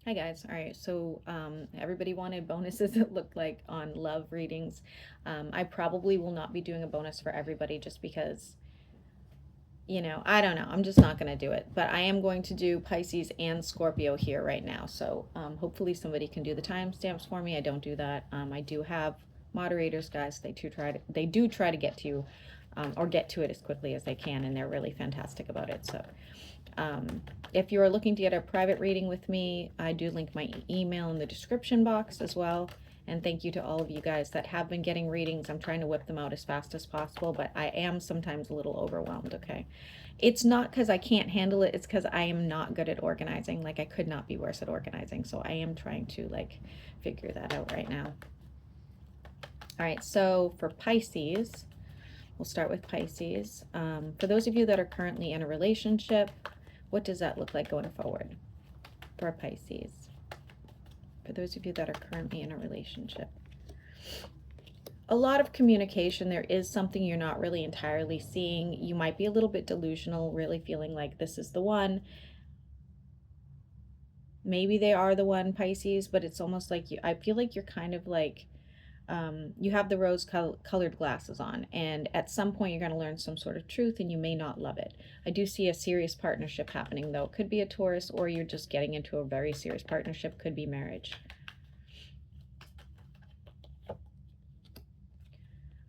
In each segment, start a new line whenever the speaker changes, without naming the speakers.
Hi guys. All right, so everybody wanted bonuses, it looked like, on love readings. I probably will not be doing a bonus for everybody just because, I don't know. I'm just not going to do it. But I am going to do Pisces and Scorpio here right now. So hopefully somebody can do the timestamps for me. I don't do that. I do have moderators, guys. They do try to get to you, or get to it as quickly as they can, and they're really fantastic about it. So if you are looking to get a private reading with me, I do link my email in the description box as well. And thank you to all of you guys that have been getting readings. I'm trying to whip them out as fast as possible, but I am sometimes a little overwhelmed, okay? It's not because I can't handle it. It's because I am not good at organizing. Like, I could not be worse at organizing. So I am trying to, like, figure that out right now. All right, so for Pisces, we'll start with Pisces. For those of you that are currently in a relationship, what does that look like going forward for Pisces? For those of you that are currently in a relationship, a lot of communication. There is something you're not really entirely seeing. You might be a little bit delusional, really feeling like this is the one. Maybe they are the one, Pisces, but it's almost like I feel like you're kind of like, you have the rose-colored glasses on, and at some point you're going to learn some sort of truth, and you may not love it. I do see a serious partnership happening, though. It could be a Taurus, or you're just getting into a very serious partnership. Could be marriage.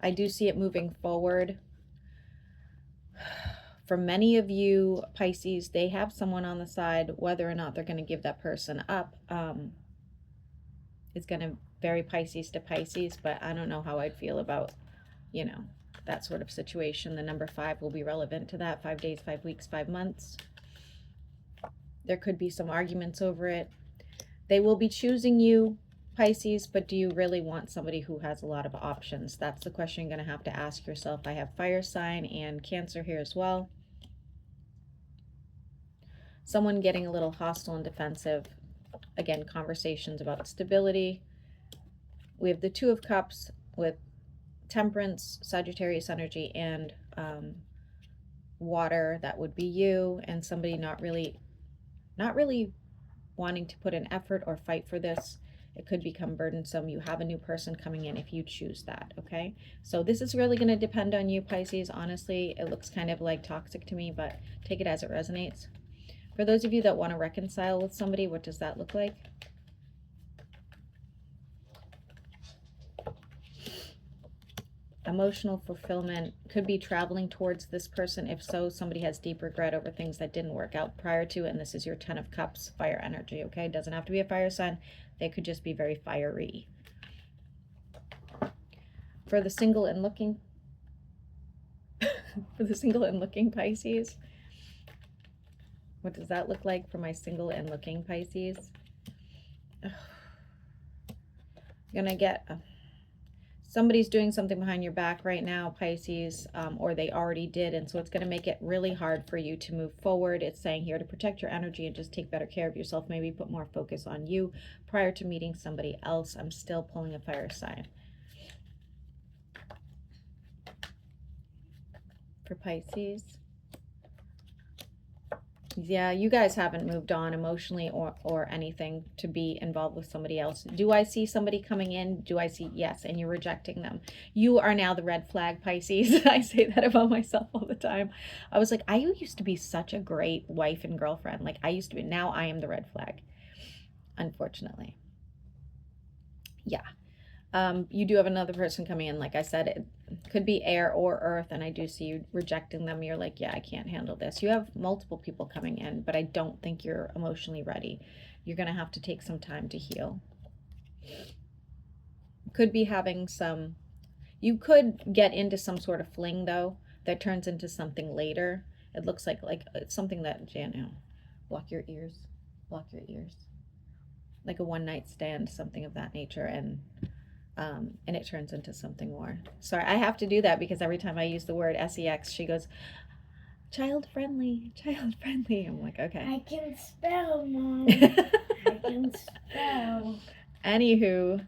I do see it moving forward. For many of you, Pisces, they have someone on the side. Whether or not they're going to give that person up is going to vary Pisces to Pisces, but I don't know how I'd feel about, that sort of situation. The number 5 will be relevant to that. 5 days, 5 weeks, 5 months. There could be some arguments over it. They will be choosing you, Pisces, but do you really want somebody who has a lot of options? That's the question you're going to have to ask yourself. I have fire sign and Cancer here as well. Someone getting a little hostile and defensive. Again, conversations about stability. We have the 2 of Cups with Temperance, Sagittarius energy, and water. That would be you, and somebody not really wanting to put an effort or fight for this. It could become burdensome. You have a new person coming in if you choose that, okay? So this is really going to depend on you, Pisces. Honestly, it looks kind of like toxic to me, but take it as it resonates. For those of you that want to reconcile with somebody, what does that look like? Emotional fulfillment could be traveling towards this person. If so, somebody has deep regret over things that didn't work out prior to, and this is your 10 of Cups, fire energy, okay? It doesn't have to be a fire sign. They could just be very fiery. For the single and looking, Pisces, what does that look like for my single and looking Pisces? Ugh. You're gonna get somebody's doing something behind your back right now, Pisces, or they already did, and so it's going to make it really hard for you to move forward. It's saying here to protect your energy and just take better care of yourself. Maybe put more focus on you prior to meeting somebody else. I'm still pulling a fire sign. For Pisces. Yeah, you guys haven't moved on emotionally or anything to be involved with somebody else. Do I see somebody coming in? Do I see? Yes, and you're rejecting them. You are now the red flag, Pisces. I say that about myself all the time. I was like, I used to be such a great wife and girlfriend. Like, I used to be. Now I am the red flag, unfortunately. Yeah. You do have another person coming in. Like I said, it could be air or earth, and I do see you rejecting them. You're like, yeah, I can't handle this. You have multiple people coming in, but I don't think you're emotionally ready. You're going to have to take some time to heal. Could be having some, you could get into some sort of fling, though, that turns into something later. It looks like it's something that, block your ears, like a one-night stand, something of that nature, and it turns into something more. Sorry, I have to do that because every time I use the word sex, she goes, child friendly. I'm like, okay.
I can spell, Mom. I can spell.
Anywho,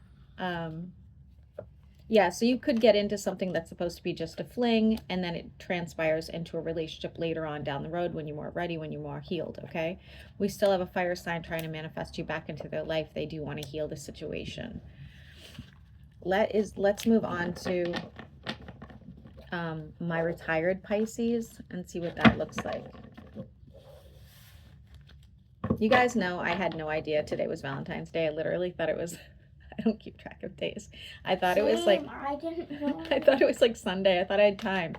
Yeah, so you could get into something that's supposed to be just a fling, and then it transpires into a relationship later on down the road when you're more ready, when you're more healed, okay? We still have a fire sign trying to manifest you back into their life. They do want to heal the situation. Let's move on to my retired Pisces and see what that looks like. You guys know I had no idea today was Valentine's Day. I literally thought it was I don't keep track of days. I thought it was like
I didn't know.
I thought it was like Sunday. I thought I had time.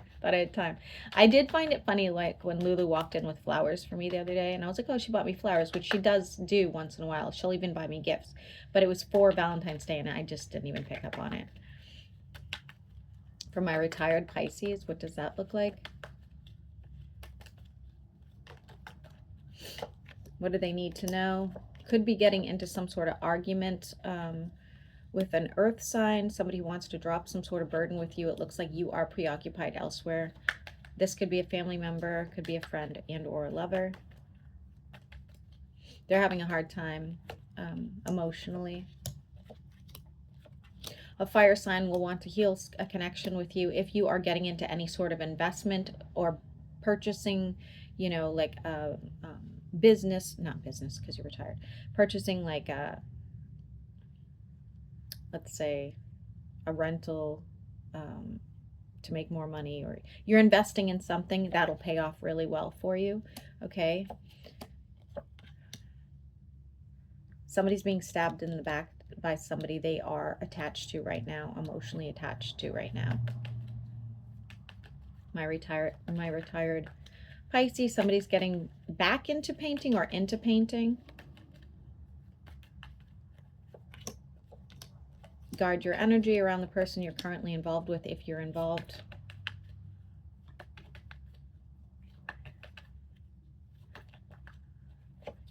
I did find it funny, like when Lulu walked in with flowers for me the other day, and I was like, oh, she bought me flowers, which she does do once in a while. She'll even buy me gifts, but it was for Valentine's Day, and I just didn't even pick up on it. For my retired Pisces, what does that look like? What do they need to know? Could be getting into some sort of argument with an earth sign. Somebody wants to drop some sort of burden with you. It looks like you are preoccupied elsewhere. This could be a family member, could be a friend and or a lover. They're having a hard time emotionally. A fire sign will want to heal a connection with you if you are getting into any sort of investment or purchasing, you know, like a business, not business because you're retired, purchasing like a, let's say, a rental to make more money, or you're investing in something that'll pay off really well for you, okay? Somebody's being stabbed in the back by somebody they are attached to right now, emotionally attached to right now. My retired Pisces, somebody's getting back into painting or into painting. Guard your energy around the person you're currently involved with if you're involved.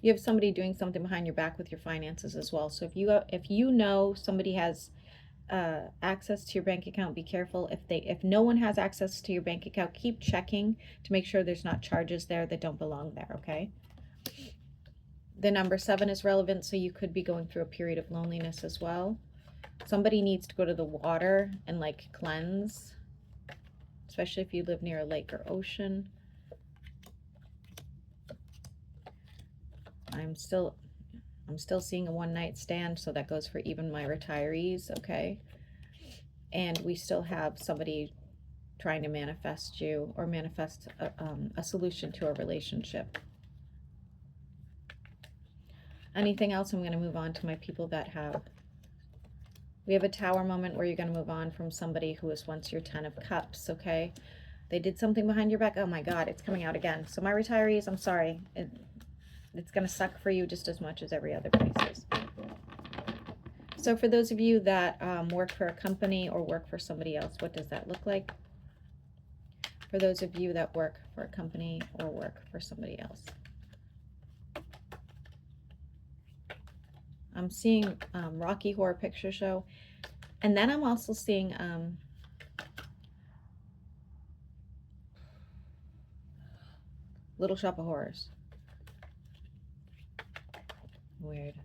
You have somebody doing something behind your back with your finances as well. So if you know somebody has access to your bank account, be careful. If no one has access to your bank account, keep checking to make sure there's not charges there that don't belong there, okay? The number 7 is relevant, so you could be going through a period of loneliness as well. Somebody needs to go to the water and like cleanse, especially if you live near a lake or ocean. I'm still seeing a one-night stand, so that goes for even my retirees, okay? And we still have somebody trying to manifest you or manifest a solution to a relationship. Anything else? I'm going to move on to my people that have... We have a tower moment where you're going to move on from somebody who was once your 10 of cups, okay? They did something behind your back. Oh my God, it's coming out again. So my retirees, I'm sorry. It's going to suck for you just as much as every other Pisces. So for those of you that work for a company or work for somebody else, what does that look like? For those of you that work for a company or work for somebody else. I'm seeing Rocky Horror Picture Show. And then I'm also seeing Little Shop of Horrors. Weird.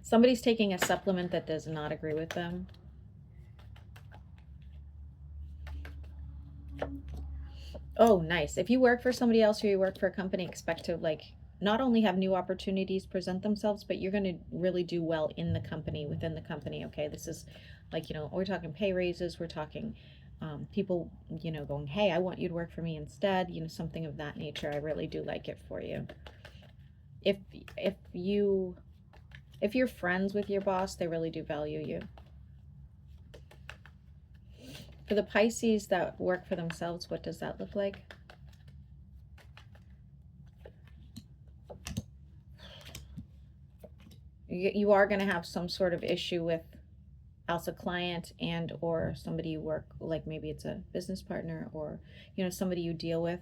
Somebody's taking a supplement that does not agree with them. Oh, nice. If you work for somebody else or you work for a company, expect to like not only have new opportunities present themselves, but you're going to really do well in the company, within the company, okay? This is like, you know, we're talking pay raises, we're talking people, you know, going, hey, I want you to work for me instead, you know, something of that nature. I really do like it for you. If you're friends with your boss, they really do value you. For the Pisces that work for themselves, what does that look like? You are going to have some sort of issue with else a client and or somebody you work, like maybe it's a business partner or, you know, somebody you deal with.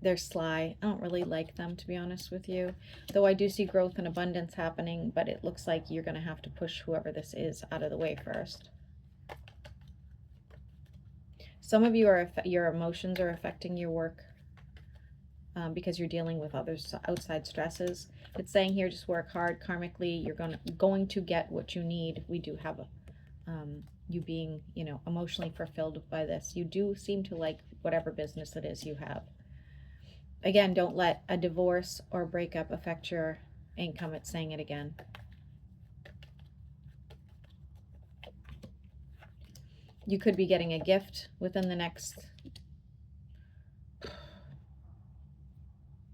They're sly. I don't really like them, to be honest with you. Though I do see growth and abundance happening, but it looks like you're going to have to push whoever this is out of the way first. Some of you your emotions are affecting your work. because you're dealing with other outside stresses. It's saying here, just work hard karmically. You're going to get what you need. We do have you being, you know, emotionally fulfilled by this. You do seem to like whatever business it is you have. Again, don't let a divorce or breakup affect your income. It's saying it again. You could be getting a gift within the next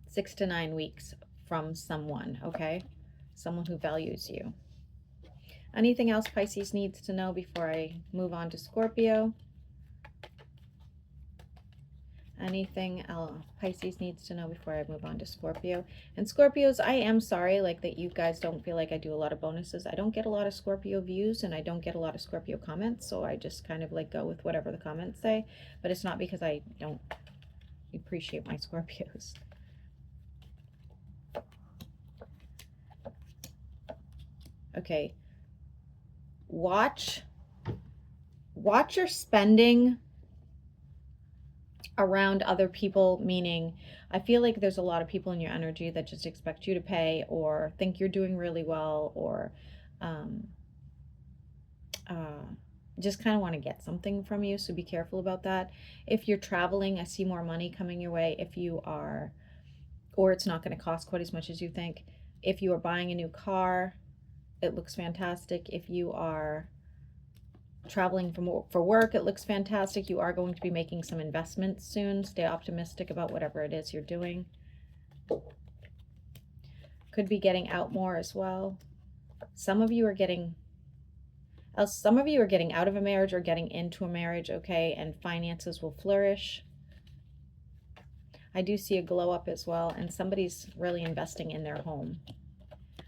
6 to 9 weeks from someone, okay? Someone who values you. Anything else Pisces needs to know before I move on to Scorpio? Anything else Pisces needs to know before I move on to Scorpio? And Scorpios, I am sorry like that you guys don't feel like I do a lot of bonuses. I don't get a lot of Scorpio views and I don't get a lot of Scorpio comments, so I just kind of like go with whatever the comments say. But it's not because I don't appreciate my Scorpios. Okay. Watch your spending around other people, meaning I feel like there's a lot of people in your energy that just expect you to pay or think you're doing really well or just kind of want to get something from you, so be careful about that. If you're traveling, I see more money coming your way. If you are, or it's not going to cost quite as much as you think. If you are buying a new car, it looks fantastic. If you are traveling for work, it looks fantastic. You are going to be making some investments soon. Stay optimistic about whatever it is you're doing. Could be getting out more as well. Some of you are getting out of a marriage or getting into a marriage, okay, and finances will flourish. I do see a glow up as well, and somebody's really investing in their home.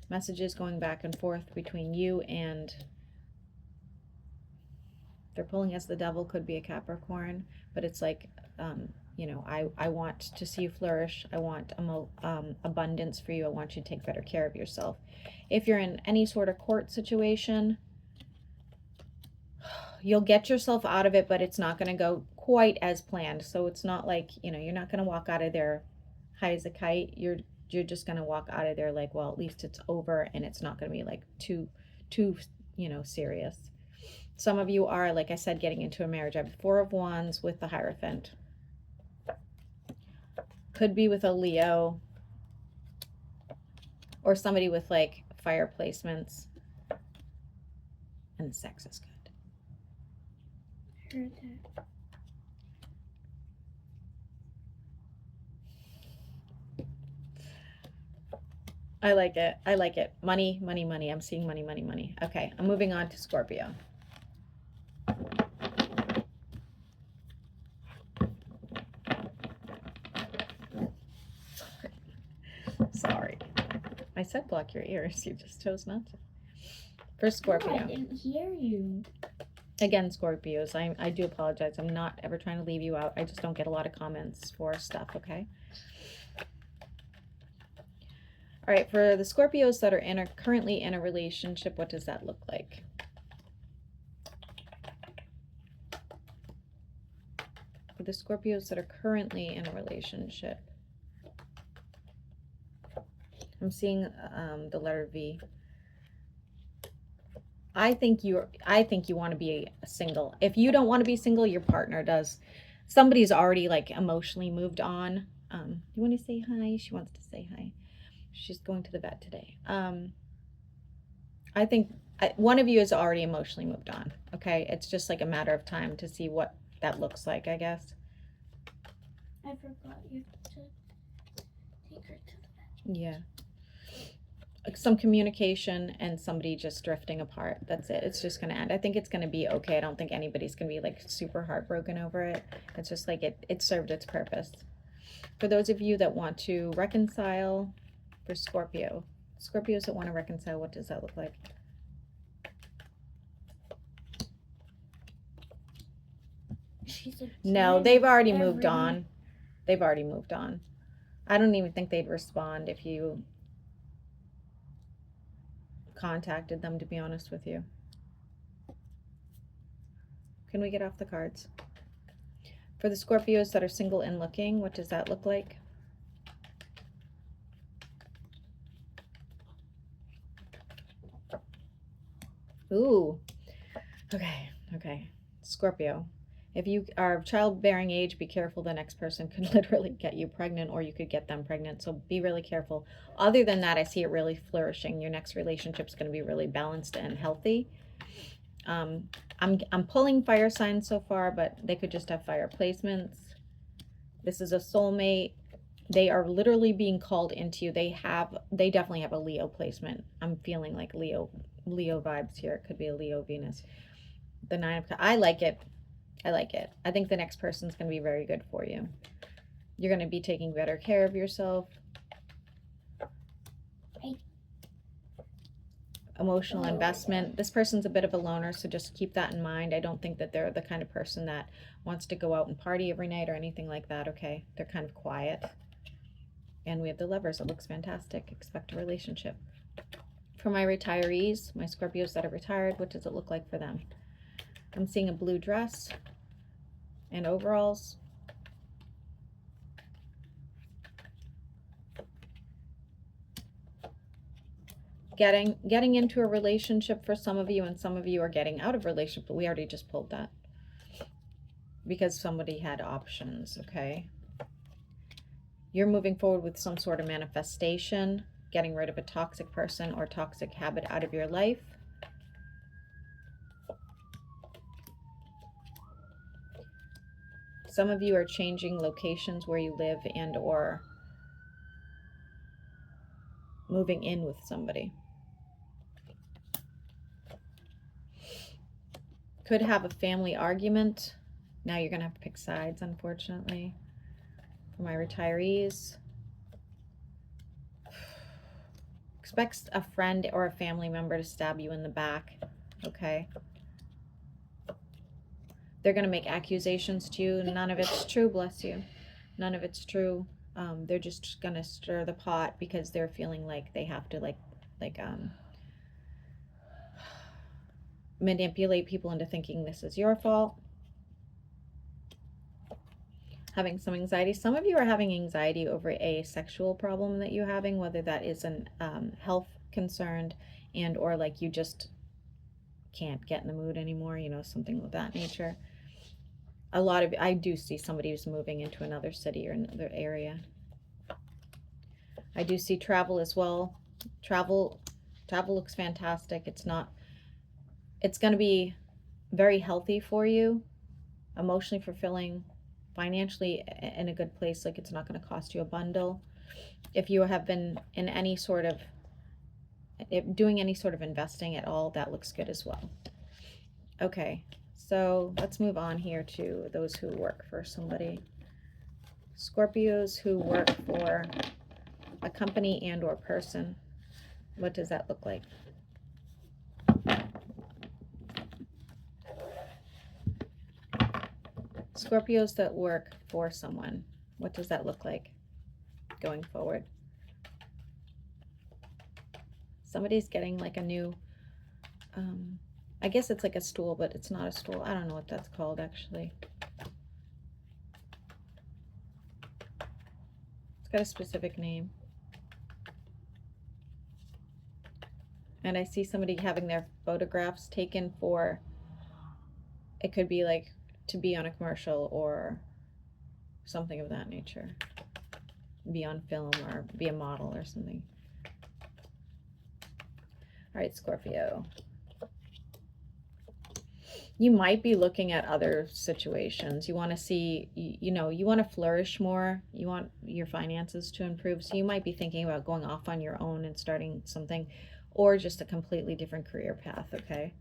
Messages going back and forth between you and, they're pulling as the devil, could be a Capricorn, but it's like, you know, I want to see you flourish. I want abundance for you. I want you to take better care of yourself. If you're in any sort of court situation, you'll get yourself out of it, but it's not going to go quite as planned. So it's not like, you know, you're not going to walk out of there high as a kite. You're just going to walk out of there like, well, at least it's over and it's not going to be like too, you know, serious. Some of you are, like I said, getting into a marriage. I have 4 of Wands with the Hierophant. Could be with a Leo or somebody with like fire placements. And the sex is good.
Heard that.
I like it. I like it. Money, money, money. I'm seeing money, money, money. Okay, I'm moving on to Scorpio. Sorry. I said block your ears. You just chose not to. For Scorpio.
No, I didn't hear you.
Again, Scorpios, I do apologize. I'm not ever trying to leave you out. I just don't get a lot of comments for stuff, okay? All right, for the Scorpios that are currently in a relationship, what does that look like? For the Scorpios that are currently in a relationship, I'm seeing the letter V. I think you want to be single. If you don't want to be single, your partner does. Somebody's already like emotionally moved on. You want to say hi? She wants to say hi. She's going to the vet today. I think one of you is already emotionally moved on. Okay, it's just like a matter of time to see what that looks like, I guess.
I forgot you to take her to the vet.
Yeah. Some communication and somebody just drifting apart. That's it. It's just going to end. I think it's going to be okay. I don't think anybody's going to be like super heartbroken over it. It's just like it served its purpose. For those of you that want to reconcile, for Scorpios that want to reconcile, what does that look like? No, they've already moved on. They've already moved on. I don't even think they'd respond if you contacted them, to be honest with you. Can we get off the cards? For the Scorpios that are single and looking, what does that look like? Ooh. Okay. Scorpio. If you are of childbearing age, be careful. The next person could literally get you pregnant, or you could get them pregnant. So be really careful. Other than that, I see it really flourishing. Your next relationship is going to be really balanced and healthy. I'm pulling fire signs so far, but they could just have fire placements. This is a soulmate. They are literally being called into you. They definitely have a Leo placement. I'm feeling like Leo vibes here. It could be a Leo Venus. The Nine of Cups. I like it. I think the next person's going to be very good for you. You're going to be taking better care of yourself. Emotional investment. This person's a bit of a loner, so just keep that in mind. I don't think that they're the kind of person that wants to go out and party every night or anything like that, okay? They're kind of quiet. And we have the Lovers. It looks fantastic. Expect a relationship. For my retirees, my Scorpios that are retired, what does it look like for them? I'm seeing a blue dress and overalls. Getting into a relationship for some of you, and some of you are getting out of relationship, but we already just pulled that because somebody had options, okay? You're moving forward with some sort of manifestation, getting rid of a toxic person or toxic habit out of your life. Some of you are changing locations where you live and or moving in with somebody. Could have a family argument. Now you're going to have to pick sides, unfortunately. For my retirees, expect a friend or a family member to stab you in the back, okay? They're going to make accusations to you. None of it's true, bless you. None of it's true. They're just going to stir the pot because they're feeling like they have to manipulate people into thinking this is your fault. Having some anxiety. Some of you are having anxiety over a sexual problem that you're having, whether that is an health concern and or like you just can't get in the mood anymore, you know, something of that nature. I do see somebody who's moving into another city or another area. I do see travel as well. Travel looks fantastic. It's going to be very healthy for you, emotionally fulfilling, financially in a good place. Like it's not going to cost you a bundle. If you have been in any sort of doing any sort of investing at all, that looks good as well. Okay, so let's move on here to those who work for somebody. Scorpios who work for a company and or person. What does that look like? Scorpios that work for someone. What does that look like going forward? Somebody's getting like a new, I guess it's like a stool, but it's not a stool. I don't know what that's called actually. It's got a specific name. And I see somebody having their photographs taken for, it could be like to be on a commercial or something of that nature. Be on film or be a model or something. All right, Scorpio. You might be looking at other situations. You want to see, you want to flourish more. You want your finances to improve. So you might be thinking about going off on your own and starting something, or just a completely different career path, okay?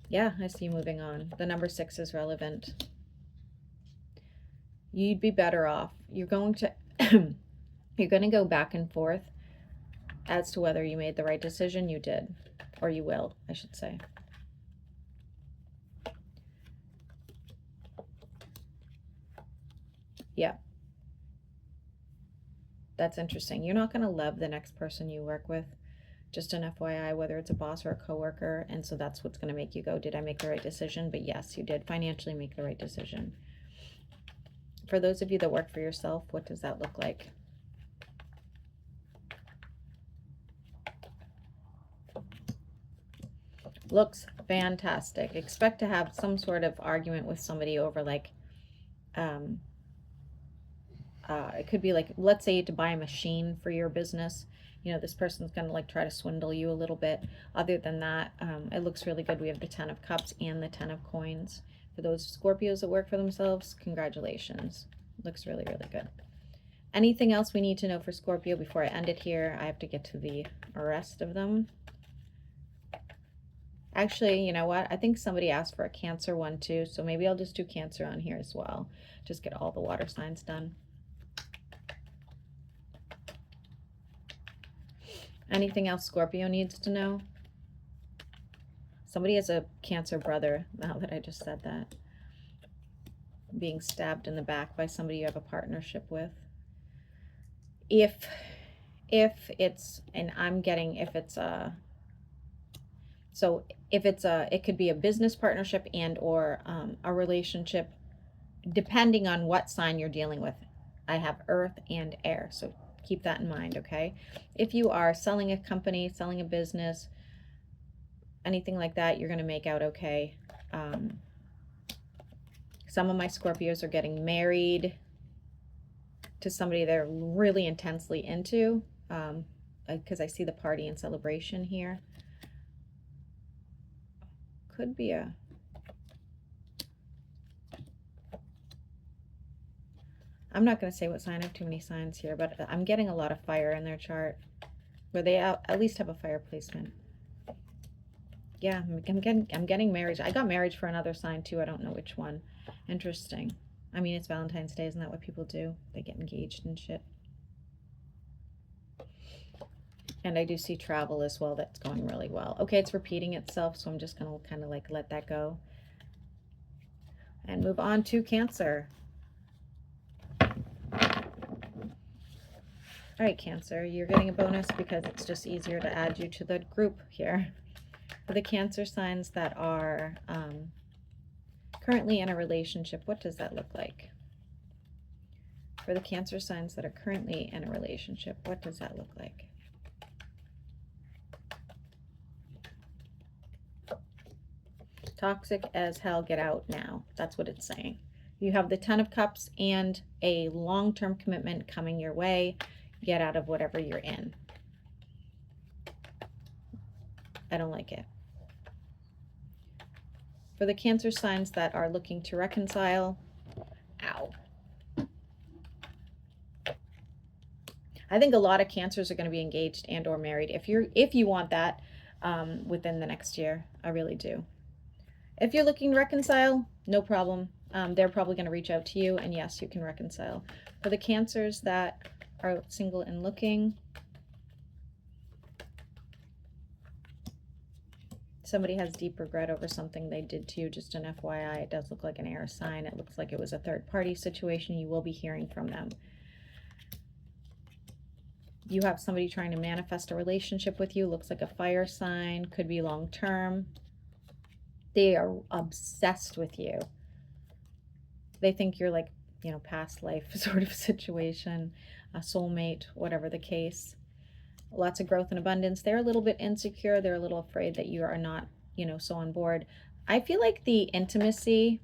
Yeah, I see you moving on. The number 6 is relevant. You'd be better off. You're going to you're going to go back and forth as to whether you made the right decision. You did, or you will, I should say. Yeah. That's interesting. You're not going to love the next person you work with. Just an FYI, whether it's a boss or a coworker. And so that's what's going to make you go, did I make the right decision? But yes, you did financially make the right decision. For those of you that work for yourself, what does that look like? Looks fantastic. Expect to have some sort of argument with somebody over like, it could be like, let's say you had to buy a machine for your business. You know, this person's going to like try to swindle you a little bit. Other than that, it looks really good. We have the 10 of Cups and the 10 of Coins. For those Scorpios that work for themselves, congratulations. Looks really, really good. Anything else we need to know for Scorpio before I end it here? I have to get to the rest of them. Actually, you know what? I think somebody asked for a Cancer one too, so maybe I'll just do Cancer on here as well. Just get all the water signs done. Anything else Scorpio needs to know? Somebody has a Cancer brother, now that I just said that. Being stabbed in the back by somebody you have a partnership with. If it's, and I'm getting if it's a, so if it's a, it could be a business partnership and or a relationship, depending on what sign you're dealing with. I have earth and air, so keep that in mind, okay? If you are selling a company, selling a business, anything like that, you're going to make out okay. Some of my Scorpios are getting married to somebody they're really intensely into, because I see the party and celebration here. Could be a, I'm not going to say what sign. I have too many signs here, but I'm getting a lot of fire in their chart, where they at least have a fire placement. Yeah, I'm getting marriage. I got marriage for another sign too. I don't know which one. Interesting. I mean, it's Valentine's Day. Isn't that what people do? They get engaged and shit. And I do see travel as well. That's going really well. Okay, it's repeating itself, so I'm just going to kind of like let that go. And move on to Cancer. All right, Cancer, you're getting a bonus because it's just easier to add you to the group here. For the Cancer signs that are currently in a relationship, what does that look like? For the Cancer signs that are currently in a relationship, what does that look like? Toxic as hell, get out now. That's what it's saying. You have the 10 of Cups and a long-term commitment coming your way. Get out of whatever you're in. I don't like it. For the Cancer signs that are looking to reconcile, ow. I think a lot of Cancers are going to be engaged and or married if you want that within the next year. I really do. If you're looking to reconcile, no problem. They're probably going to reach out to you, and yes, you can reconcile. For the Cancers that are single and looking, somebody has deep regret over something they did to you. Just an FYI, it does look like an air sign. It looks like it was a third-party situation. You will be hearing from them. You have somebody trying to manifest a relationship with you. Looks like a fire sign. Could be long-term. They are obsessed with you. They think you're like, you know, past life sort of situation, a soulmate, whatever the case. Lots of growth and abundance. They're a little bit insecure. They're a little afraid that you are not, you know, so on board. I feel like the intimacy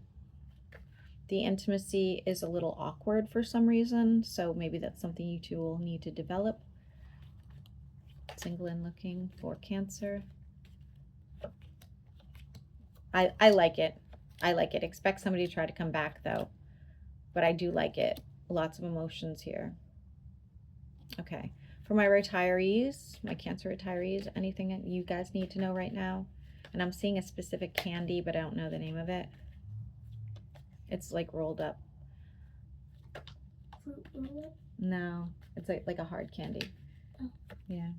is a little awkward for some reason. So maybe that's something you two will need to develop. Single and looking for Cancer. I like it. I like it. Expect somebody to try to come back though. But I do like it. Lots of emotions here. Okay. For my retirees, my Cancer retirees, anything that you guys need to know right now? And I'm seeing a specific candy, but I don't know the name of it. It's like rolled up.
Fruit roll-up?
No, it's like a hard candy.
Oh.
Yeah.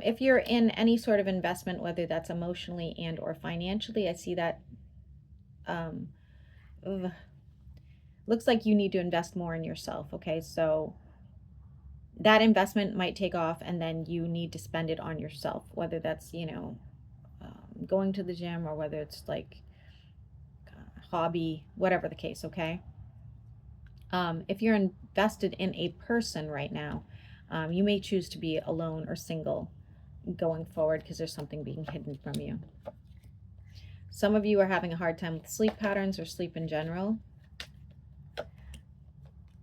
If you're in any sort of investment, whether that's emotionally and or financially, I see that looks like you need to invest more in yourself. Okay, so that investment might take off and then you need to spend it on yourself, whether that's, you know, going to the gym or whether it's like hobby, whatever the case. Okay. If you're invested in a person right now, you may choose to be alone or single. going forward because there's something being hidden from you. Some of you are having a hard time with sleep patterns or sleep in general.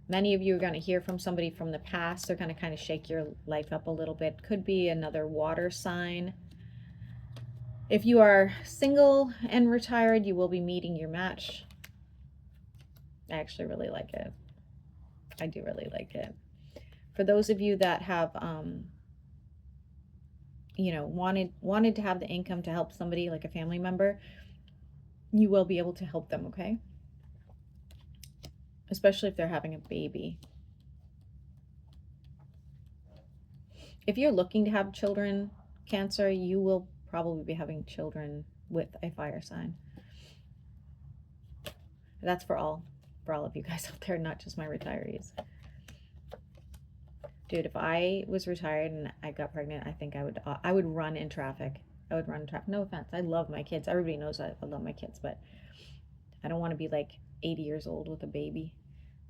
Many of you are going to hear from somebody from the past. They're going to kind of shake your life up a little bit. Could be another water sign. If you are single and retired, you will be meeting your match. I actually really like it. I do really like it. For those of you that have, you know, wanted to have the income to help somebody like a family member, you will be able to help them, okay? Especially if they're having a baby. If you're looking to have children, Cancer, you will probably be having children with a fire sign. That's for all of you guys out there, not just my retirees. Dude, if I was retired and I got pregnant, I think I would run in traffic. I would run in traffic. No offense. I love my kids. Everybody knows I love my kids, but I don't want to be like 80 years old with a baby.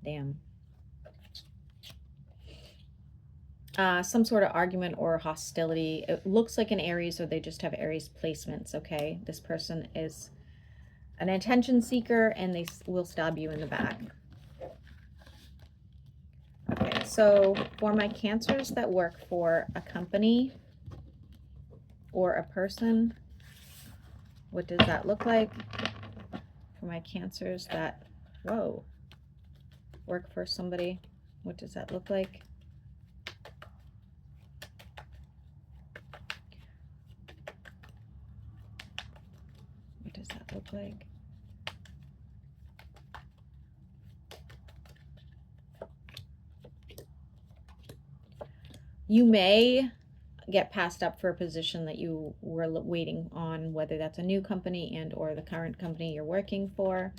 Damn. Some sort of argument or hostility. It looks like an Aries, or they just have Aries placements, okay? This person is an attention seeker and they will stab you in the back. Okay, so for my Cancers that work for a company or a person, what does that look like? For my Cancers that, work for somebody, what does that look like? What does that look like? You may get passed up for a position that you were waiting on, whether that's a new company and or the current company you're working for.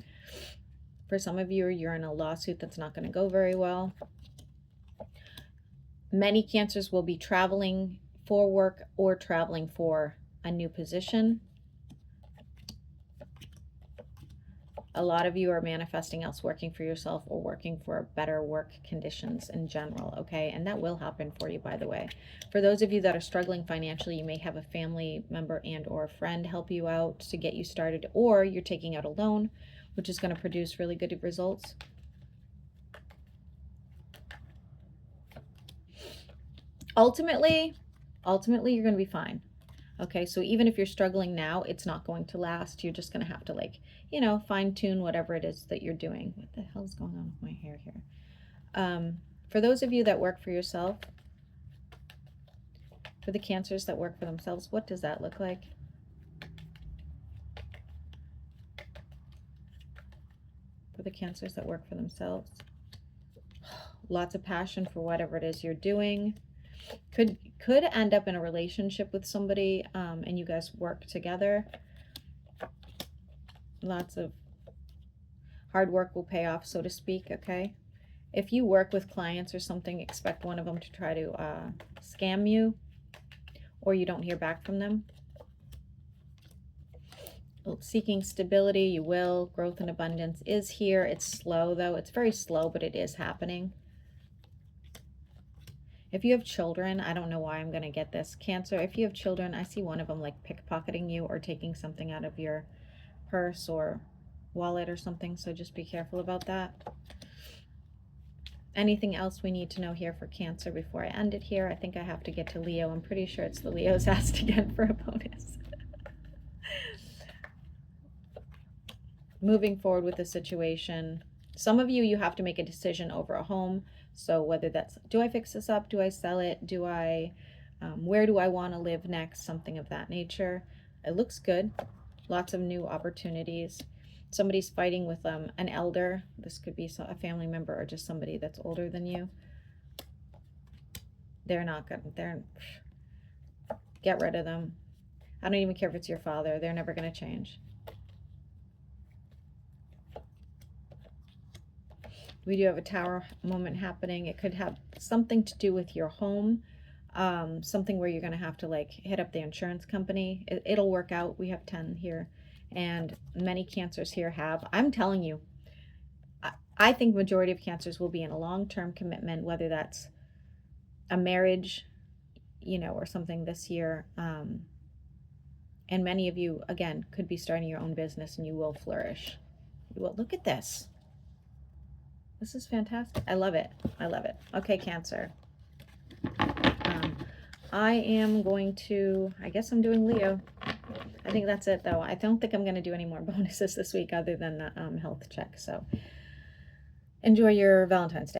For some of you, you're in a lawsuit that's not going to go very well. Many Cancers will be traveling for work or traveling for a new position. A lot of you are manifesting else working for yourself or working for better work conditions in general, okay? And that will happen for you, by the way. For those of you that are struggling financially, you may have a family member and or a friend help you out to get you started, or you're taking out a loan, which is going to produce really good results. Ultimately, you're going to be fine. Okay, so even if you're struggling now, it's not going to last. You're just going to have to, like, you know, fine tune whatever it is that you're doing. What the hell is going on with my hair here? For those of you that work for yourself, for the Cancers that work for themselves, what does that look like? For the Cancers that work for themselves, lots of passion for whatever it is you're doing. Could end up in a relationship with somebody, and you guys work together. Lots of hard work will pay off, so to speak, okay? If you work with clients or something, expect one of them to try to scam you, or you don't hear back from them. Seeking stability, you will. Growth and abundance is here. It's slow, though. It's very slow, but it is happening. If you have children, I don't know why I'm going to get this. Cancer, if you have children, I see one of them like pickpocketing you or taking something out of your purse or wallet or something, so just be careful about that. Anything else we need to know here for Cancer before I end it here? I think I have to get to Leo. I'm pretty sure it's the Leos asked again for a bonus. Moving forward with the situation, some of you have to make a decision over a home. So whether that's, do I fix this up? Do I sell it? Do I, where do I want to live next? Something of that nature. It looks good. Lots of new opportunities. Somebody's fighting with an elder. This could be a family member or just somebody that's older than you. They're not good. Get rid of them. I don't even care if it's your father. They're never going to change. We do have a Tower moment happening. It could have something to do with your home, something where you're going to have to like hit up the insurance company. It'll work out. We have 10 here, and many Cancers here have. I'm telling you, I think majority of Cancers will be in a long-term commitment, whether that's a marriage, you know, or something this year. And many of you, again, could be starting your own business and you will flourish. You will. Look at this. This is fantastic. I love it. I love it. Okay, Cancer. I am going to, I guess I'm doing Leo. I think that's it, though. I don't think I'm going to do any more bonuses this week other than the health check. So enjoy your Valentine's Day.